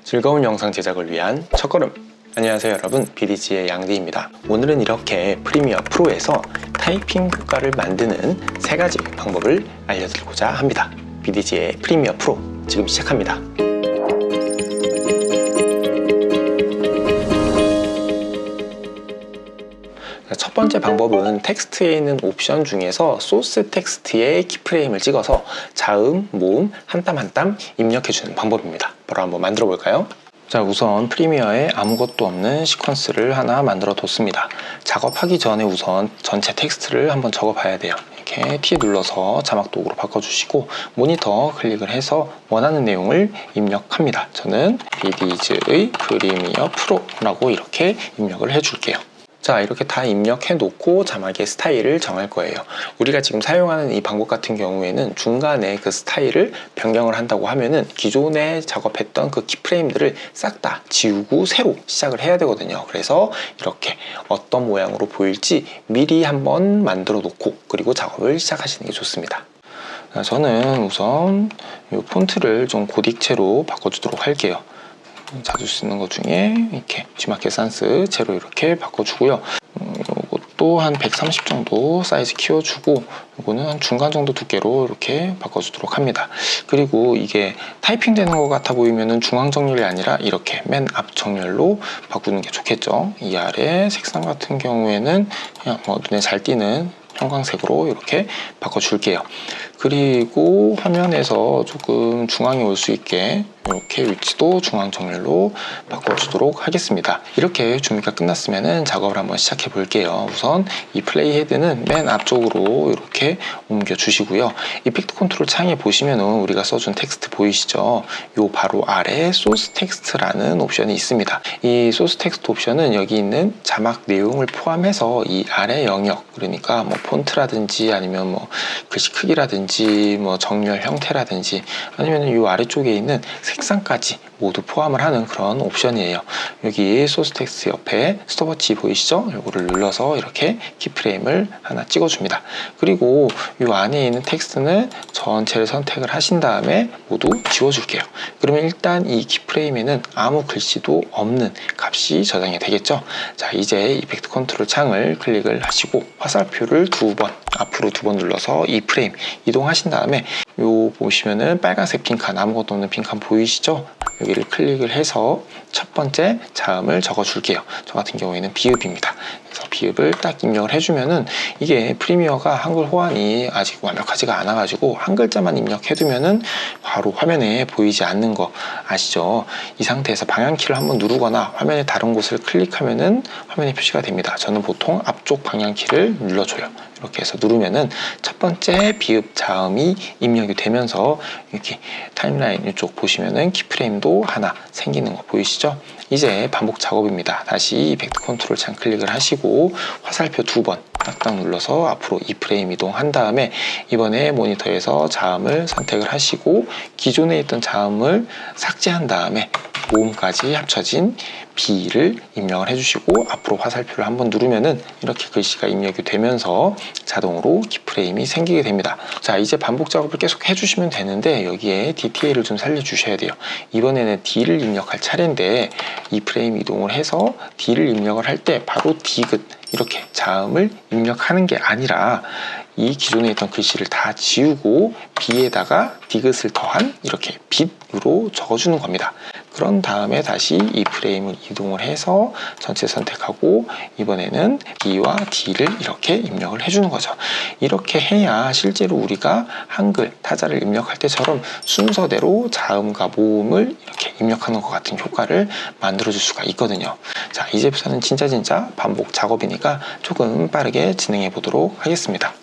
즐거운 영상 제작을 위한 첫걸음. 안녕하세요 여러분, BDG의 양디입니다. 오늘은 이렇게 프리미어 프로에서 타이핑 효과를 만드는 3가지 방법을 알려드리고자 합니다. BDG의 프리미어 프로 지금 시작합니다. 첫 번째 방법은 텍스트에 있는 옵션 중에서 소스 텍스트에 키프레임을 찍어서 자음, 모음 한 땀 한 땀 입력해주는 방법입니다. 바로 한번 만들어 볼까요? 자, 우선 프리미어에 아무것도 없는 시퀀스를 하나 만들어 뒀습니다. 작업하기 전에 우선 전체 텍스트를 한번 적어 봐야 돼요. 이렇게 T 눌러서 자막 도구로 바꿔주시고 모니터 클릭을 해서 원하는 내용을 입력합니다. 저는 BDG의 프리미어 프로라고 이렇게 입력을 해줄게요. 자, 이렇게 다 입력해 놓고 자막의 스타일을 정할 거예요. 우리가 지금 사용하는 이 방법 같은 경우에는 중간에 그 스타일을 변경을 한다고 하면은 기존에 작업했던 그 키프레임들을 싹 다 지우고 새로 시작을 해야 되거든요. 그래서 이렇게 어떤 모양으로 보일지 미리 한번 만들어 놓고 그리고 작업을 시작하시는 게 좋습니다. 저는 우선 이 폰트를 좀 고딕체로 바꿔주도록 할게요. 자주 쓰는 것 중에 이렇게 G마켓 산스 제로 이렇게 바꿔주고요. 이것도 한 130 정도 사이즈 키워주고 이거는 한 중간 정도 두께로 이렇게 바꿔주도록 합니다. 그리고 이게 타이핑 되는 것 같아 보이면은 중앙 정렬이 아니라 이렇게 맨 앞 정렬로 바꾸는 게 좋겠죠. 이 아래 색상 같은 경우에는 그냥 눈에 잘 띄는 형광색으로 이렇게 바꿔줄게요. 그리고 화면에서 조금 중앙에 올 수 있게 이렇게 위치도 중앙 정렬로 바꿔주도록 하겠습니다. 이렇게 준비가 끝났으면 작업을 한번 시작해 볼게요. 우선 이 플레이 헤드는 맨 앞쪽으로 이렇게 옮겨 주시고요. 이펙트 컨트롤 창에 보시면은 우리가 써준 텍스트 보이시죠? 요 바로 아래 소스 텍스트라는 옵션이 있습니다. 이 소스 텍스트 옵션은 여기 있는 자막 내용을 포함해서 이 아래 영역, 그러니까 뭐 폰트라든지 아니면 뭐 글씨 크기라든지 뭐 정렬 형태라든지 아니면 이 아래쪽에 있는 색상까지 모두 포함을 하는 그런 옵션이에요. 여기 소스 텍스트 옆에 스톱워치 보이시죠? 이거를 눌러서 이렇게 키프레임을 하나 찍어줍니다. 그리고 이 안에 있는 텍스트는 전체를 선택을 하신 다음에 모두 지워줄게요. 그러면 일단 이 키프레임에는 아무 글씨도 없는 값이 저장이 되겠죠? 자, 이제 이펙트 컨트롤 창을 클릭을 하시고 화살표를 앞으로 두 번 눌러서 이 프레임 이동하신 다음에 요 보시면은 빨간색 빈칸, 아무것도 없는 빈칸 보이시죠? 여기를 클릭을 해서 첫 번째 자음을 적어 줄게요. 저 같은 경우에는 비읍입니다. 그래서 비읍을 딱 입력을 해주면은 이게 프리미어가 한글 호환이 아직 완벽하지가 않아 가지고 한 글자만 입력해두면은 바로 화면에 보이지 않는 거 아시죠? 이 상태에서 방향키를 한번 누르거나 화면의 다른 곳을 클릭하면은 화면에 표시가 됩니다. 저는 보통 앞쪽 방향키를 눌러줘요. 이렇게 해서 누르면은 첫 번째 비읍 자음이 입력이 되면서 이렇게 타임라인 이쪽 보시면은 키프레임도 하나 생기는 거 보이시죠? 이제 반복 작업입니다. 다시 이펙트 컨트롤 창 클릭을 하시고 화살표 2번 딱딱 눌러서 앞으로 2프레임 이동한 다음에 이번에 모니터에서 자음을 선택을 하시고 기존에 있던 자음을 삭제한 다음에 모음까지 합쳐진 B를 입력을 해주시고 앞으로 화살표를 한번 누르면은 이렇게 글씨가 입력이 되면서 자동으로 키프레임이 생기게 됩니다. 자, 이제 반복 작업을 계속 해주시면 되는데 여기에 디테일을 좀 살려주셔야 돼요. 이번에는 D를 입력할 차례인데 이 프레임 이동을 해서 D를 입력을 할 때 바로 디귿 이렇게 자음을 입력하는 게 아니라 이 기존에 있던 글씨를 다 지우고 B에다가 디귿을 더한 이렇게 빛으로 적어주는 겁니다. 그런 다음에 다시 이 프레임을 이동을 해서 전체 선택하고 이번에는 B와 D를 이렇게 입력을 해주는 거죠. 이렇게 해야 실제로 우리가 한글 타자를 입력할 때처럼 순서대로 자음과 모음을 이렇게 입력하는 것 같은 효과를 만들어줄 수가 있거든요. 자, 이제부터는 진짜 반복 작업이니까 조금 빠르게 진행해 보도록 하겠습니다.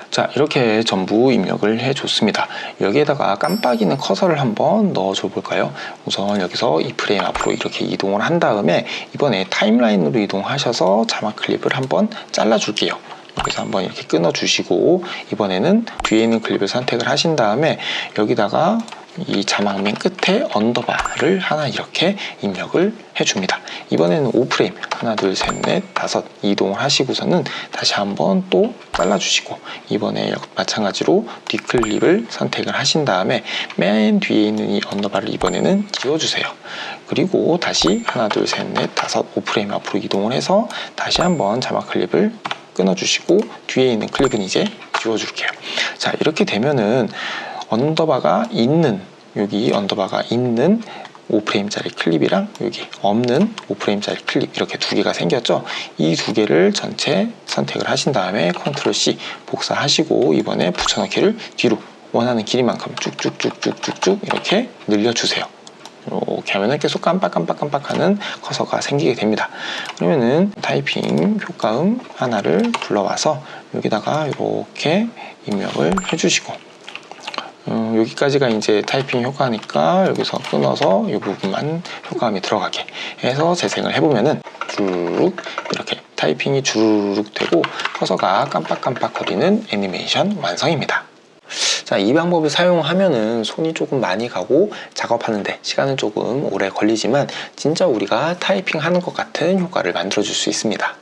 자, 이렇게 전부 입력을 해줬습니다. 여기에다가 깜빡이는 커서를 한번 넣어줘 볼까요? 우선 여기서 이 프레임 앞으로 이렇게 이동을 한 다음에 이번에 타임라인으로 이동하셔서 자막 클립을 한번 잘라줄게요. 여기서 한번 이렇게 끊어주시고 이번에는 뒤에 있는 클립을 선택을 하신 다음에 여기다가 이 자막 맨 끝에 언더바를 하나 이렇게 입력을 해줍니다. 이번에는 5프레임 하나 둘 셋 넷 다섯 이동을 하시고서는 다시 한번 또 잘라주시고 이번에 마찬가지로 뒷클립을 선택을 하신 다음에 맨 뒤에 있는 이 언더바를 이번에는 지워주세요. 그리고 다시 하나 둘 셋 넷 다섯 5프레임 앞으로 이동을 해서 다시 한번 자막 클립을 끊어주시고 뒤에 있는 클립은 이제 지워줄게요. 자, 이렇게 되면은 언더바가 있는 여기 언더바가 있는 5프레임짜리 클립이랑 여기 없는 5프레임짜리 클립 이렇게 두 개가 생겼죠. 이 두 개를 전체 선택을 하신 다음에 컨트롤 C 복사하시고 이번에 붙여넣기를 뒤로 원하는 길이만큼 쭉쭉쭉쭉쭉쭉 이렇게 늘려주세요. 이렇게 하면은 계속 깜빡깜빡깜빡하는 커서가 생기게 됩니다. 그러면은 타이핑 효과음 하나를 불러와서 여기다가 이렇게 입력을 해주시고 여기까지가 이제 타이핑 효과니까 여기서 끊어서 이 부분만 효과음이 들어가게 해서 재생을 해보면은 주르륵 이렇게 타이핑이 주르륵 되고 커서가 깜빡깜빡 거리는 애니메이션 완성입니다. 자, 이 방법을 사용하면은 손이 조금 많이 가고 작업하는데 시간은 조금 오래 걸리지만 진짜 우리가 타이핑하는 것 같은 효과를 만들어 줄 수 있습니다.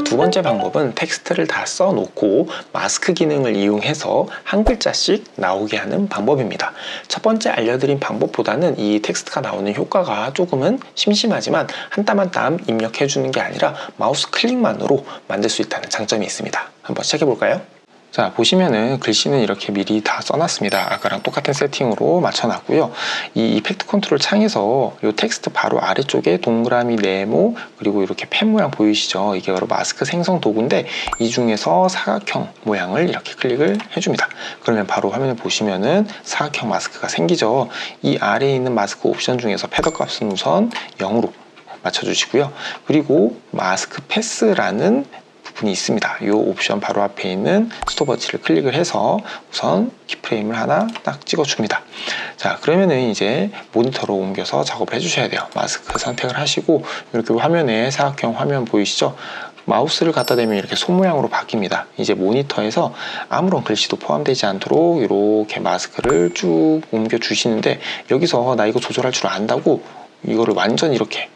두 번째 방법은 텍스트를 다 써놓고 마스크 기능을 이용해서 한 글자씩 나오게 하는 방법입니다. 첫 번째 알려드린 방법보다는 이 텍스트가 나오는 효과가 조금은 심심하지만 한 땀 한 땀 입력해주는 게 아니라 마우스 클릭만으로 만들 수 있다는 장점이 있습니다. 한번 시작해볼까요? 자, 보시면은 글씨는 이렇게 미리 다 써놨습니다. 아까랑 똑같은 세팅으로 맞춰놨고요. 이 이펙트 컨트롤 창에서 이 텍스트 바로 아래쪽에 동그라미 네모 그리고 이렇게 펜 모양 보이시죠? 이게 바로 마스크 생성 도구인데 이 중에서 사각형 모양을 이렇게 클릭을 해줍니다. 그러면 바로 화면을 보시면은 사각형 마스크가 생기죠. 이 아래에 있는 마스크 옵션 중에서 패더 값은 우선 0으로 맞춰주시고요. 그리고 마스크 패스라는 부분이 있습니다. 이 옵션 바로 앞에 있는 스톱워치를 클릭을 해서 우선 키프레임을 하나 딱 찍어줍니다. 자, 그러면은 이제 모니터로 옮겨서 작업을 해주셔야 돼요. 마스크 선택을 하시고 이렇게 화면에 사각형 화면 보이시죠? 마우스를 갖다 대면 이렇게 손 모양으로 바뀝니다. 이제 모니터에서 아무런 글씨도 포함되지 않도록 이렇게 마스크를 쭉 옮겨 주시는데 여기서 나 이거 조절할 줄 안다고 이거를 완전 이렇게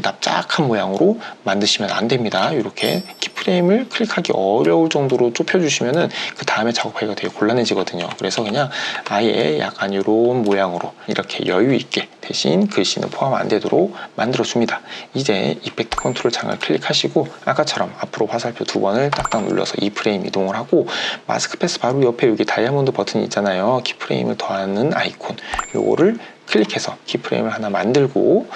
납작한 모양으로 만드시면 안 됩니다. 이렇게 키프레임을 클릭하기 어려울 정도로 좁혀주시면은 그 다음에 작업하기가 되게 곤란해지거든요. 그래서 그냥 아예 약간 이런 모양으로 이렇게 여유 있게 대신 글씨는 포함 안 되도록 만들어줍니다. 이제 이펙트 컨트롤 창을 클릭하시고 아까처럼 앞으로 화살표 두 번을 딱딱 눌러서 2프레임 이동을 하고 마스크 패스 바로 옆에 여기 다이아몬드 버튼이 있잖아요. 키프레임을 더하는 아이콘 요거를 클릭해서 키프레임을 하나 만들고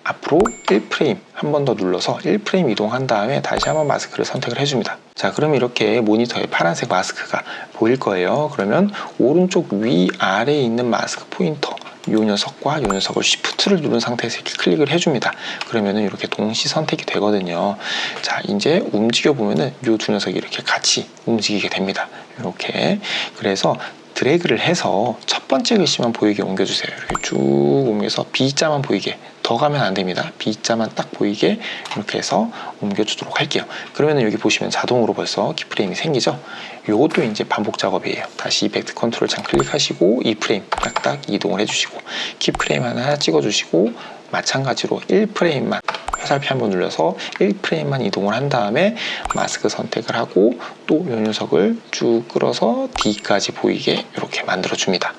앞으로 1프레임 한 번 더 눌러서 1프레임 이동한 다음에 다시 한번 마스크를 선택을 해줍니다. 자, 그럼 이렇게 모니터에 파란색 마스크가 보일 거예요. 그러면 오른쪽 위아래에 있는 마스크 포인터 이 녀석과 이 녀석을 Shift를 누른 상태에서 이렇게 클릭을 해줍니다. 그러면은 이렇게 동시 선택이 되거든요. 자, 이제 움직여 보면은 이 두 녀석이 이렇게 같이 움직이게 됩니다. 이렇게 그래서 드래그를 해서 첫 번째 글씨만 보이게 옮겨주세요. 이렇게 쭉 옮겨서 B자만 보이게, 더 가면 안 됩니다. B자만 딱 보이게 이렇게 해서 옮겨주도록 할게요. 그러면 여기 보시면 자동으로 벌써 키프레임이 생기죠? 이것도 이제 반복 작업이에요. 다시 이펙트 컨트롤 창 클릭하시고 2프레임 딱딱 이동을 해주시고 키프레임 하나 찍어주시고 마찬가지로 1프레임만 화살표 한번 눌러서 1프레임만 이동을 한 다음에 마스크 선택을 하고 또 이 녀석을 쭉 끌어서 D까지 보이게 이렇게 만들어 줍니다.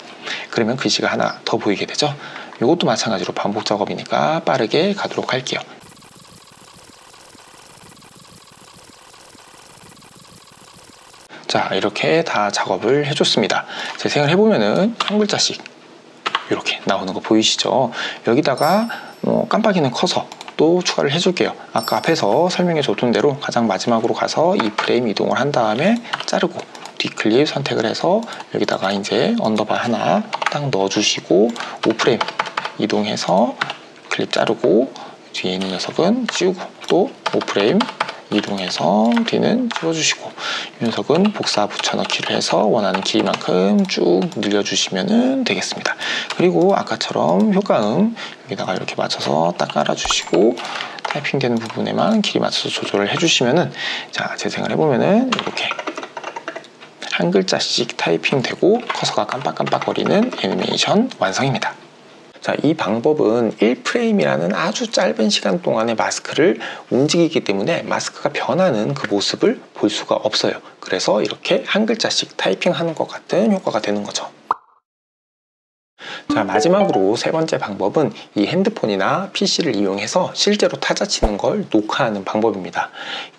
그러면 글씨가 하나 더 보이게 되죠. 이것도 마찬가지로 반복 작업이니까 빠르게 가도록 할게요. 자, 이렇게 다 작업을 해줬습니다. 재생을 해보면은 한 글자씩 이렇게 나오는 거 보이시죠? 여기다가 깜빡이는 커서 또 추가를 해줄게요. 아까 앞에서 설명해 줬던 대로 가장 마지막으로 가서 2프레임 이동을 한 다음에 자르고 뒷클립 선택을 해서 여기다가 이제 언더바 하나 딱 넣어주시고 5프레임 이동해서 클립 자르고 뒤에 있는 녀석은 지우고 또 5프레임 이동해서 뒤는 지워주시고 이 녀석은 복사 붙여넣기를 해서 원하는 길이만큼 쭉 늘려주시면 되겠습니다. 그리고 아까처럼 효과음 여기다가 이렇게 맞춰서 딱 깔아주시고 타이핑 되는 부분에만 길이 맞춰서 조절을 해주시면은 자, 재생을 해보면은 이렇게 한 글자씩 타이핑되고 커서가 깜빡깜빡거리는 애니메이션 완성입니다. 자, 이 방법은 1프레임이라는 아주 짧은 시간 동안에 마스크를 움직이기 때문에 마스크가 변하는 그 모습을 볼 수가 없어요. 그래서 이렇게 한 글자씩 타이핑하는 것 같은 효과가 되는 거죠. 자, 마지막으로 세 번째 방법은 이 핸드폰이나 PC를 이용해서 실제로 타자 치는 걸 녹화하는 방법입니다.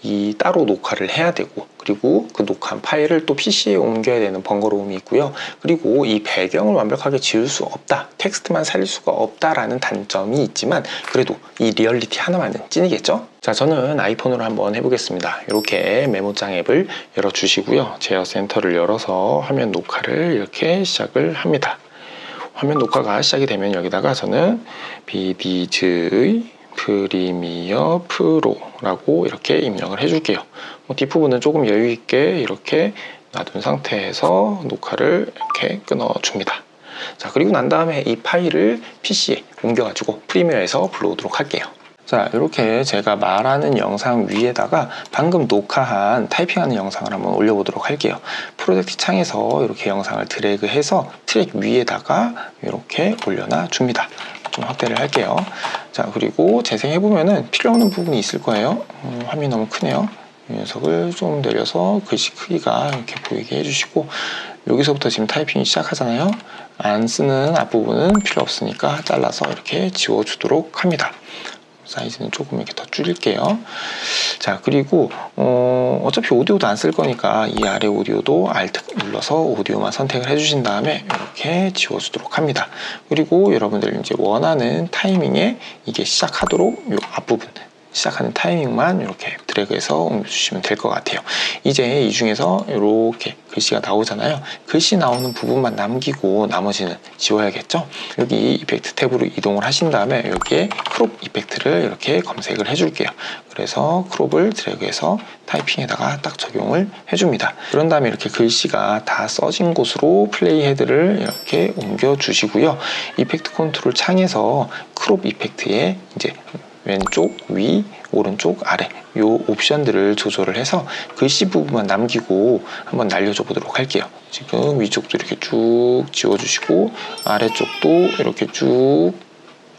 이 따로 녹화를 해야 되고, 그리고 그 녹화한 파일을 또 PC에 옮겨야 되는 번거로움이 있고요. 그리고 이 배경을 완벽하게 지울 수 없다, 텍스트만 살릴 수가 없다라는 단점이 있지만 그래도 이 리얼리티 하나만은 찐이겠죠? 자, 저는 아이폰으로 한번 해보겠습니다. 이렇게 메모장 앱을 열어주시고요. 제어 센터를 열어서 화면 녹화를 이렇게 시작을 합니다. 화면 녹화가 시작이 되면 여기다가 저는 BDJ 프리미어 프로라고 이렇게 입력을 해줄게요. 뒷부분은 조금 여유있게 이렇게 놔둔 상태에서 녹화를 이렇게 끊어줍니다. 자, 그리고 난 다음에 이 파일을 PC에 옮겨가지고 프리미어에서 불러오도록 할게요. 자, 이렇게 제가 말하는 영상 위에다가 방금 녹화한 타이핑하는 영상을 한번 올려보도록 할게요. 프로젝트 창에서 이렇게 영상을 드래그해서 트랙 위에다가 이렇게 올려놔 줍니다. 좀 확대를 할게요. 자, 그리고 재생해보면은 필요 없는 부분이 있을 거예요. 화면이 너무 크네요. 이 녀석을 좀 내려서 글씨 크기가 이렇게 보이게 해주시고, 여기서부터 지금 타이핑이 시작하잖아요. 안 쓰는 앞부분은 필요 없으니까 잘라서 이렇게 지워주도록 합니다. 사이즈는 조금 이렇게 더 줄일게요. 자, 그리고 어차피 오디오도 안 쓸 거니까 이 아래 오디오도 Alt 눌러서 오디오만 선택을 해주신 다음에 이렇게 지워주도록 합니다. 그리고 여러분들 이제 원하는 타이밍에 이게 시작하도록 이 앞부분 시작하는 타이밍만 이렇게 드래그해서 옮겨주시면 될 것 같아요. 이제 이 중에서 이렇게 글씨가 나오잖아요. 글씨 나오는 부분만 남기고 나머지는 지워야겠죠? 여기 이펙트 탭으로 이동을 하신 다음에 여기에 크롭 이펙트를 이렇게 검색을 해줄게요. 그래서 크롭을 드래그해서 타이핑에다가 딱 적용을 해줍니다. 그런 다음에 이렇게 글씨가 다 써진 곳으로 플레이 헤드를 이렇게 옮겨주시고요. 이펙트 컨트롤 창에서 크롭 이펙트에 이제 왼쪽, 위, 오른쪽, 아래 이 옵션들을 조절을 해서 글씨 부분만 남기고 한번 날려줘 보도록 할게요. 지금 위쪽도 이렇게 쭉 지워주시고 아래쪽도 이렇게 쭉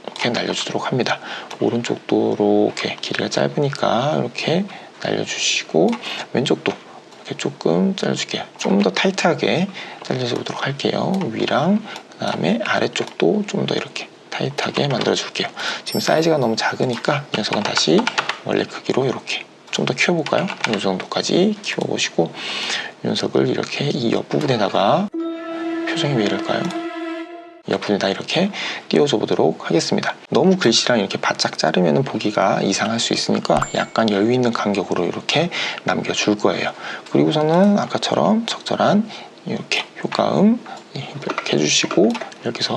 이렇게 날려주도록 합니다. 오른쪽도 이렇게 길이가 짧으니까 이렇게 날려주시고 왼쪽도 이렇게 조금 잘라줄게요. 좀 더 타이트하게 잘라줘 보도록 할게요. 위랑 그 다음에 아래쪽도 좀 더 이렇게 타이트하게 만들어 줄게요. 지금 사이즈가 너무 작으니까 이 녀석은 다시 원래 크기로 이렇게 좀 더 키워볼까요? 이 정도까지 키워보시고 이 녀석을 이렇게 이 옆부분에다가 표정이 왜 이럴까요? 이 옆부분에다 이렇게 띄워줘 보도록 하겠습니다. 너무 글씨랑 이렇게 바짝 자르면 보기가 이상할 수 있으니까 약간 여유 있는 간격으로 이렇게 남겨줄 거예요. 그리고서는 아까처럼 적절한 이렇게 효과음 이렇게 해주시고 여기서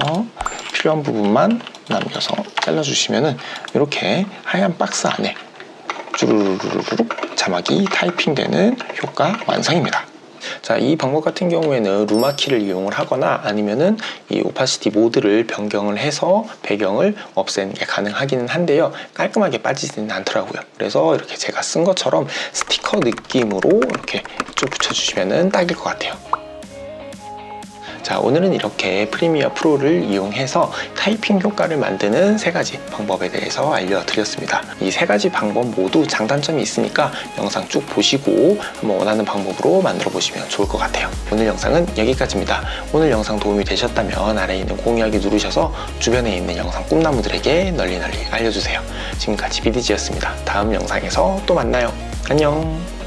필요한 부분만 남겨서 잘라주시면은 이렇게 하얀 박스 안에 주르르르륵 자막이 타이핑되는 효과 완성입니다. 자, 이 방법 같은 경우에는 루마키를 이용을 하거나 아니면은 이 오파시티 모드를 변경을 해서 배경을 없애는 게 가능하기는 한데요. 깔끔하게 빠지지는 않더라고요. 그래서 이렇게 제가 쓴 것처럼 스티커 느낌으로 이렇게 쭉 붙여주시면은 딱일 것 같아요. 자, 오늘은 이렇게 프리미어 프로를 이용해서 타이핑 효과를 만드는 세 가지 방법에 대해서 알려드렸습니다. 이 세 가지 방법 모두 장단점이 있으니까 영상 쭉 보시고 한번 원하는 방법으로 만들어 보시면 좋을 것 같아요. 오늘 영상은 여기까지입니다. 오늘 영상 도움이 되셨다면 아래에 있는 공유하기 누르셔서 주변에 있는 영상 꿈나무들에게 널리 알려주세요. 지금까지 BDG였습니다. 다음 영상에서 또 만나요. 안녕.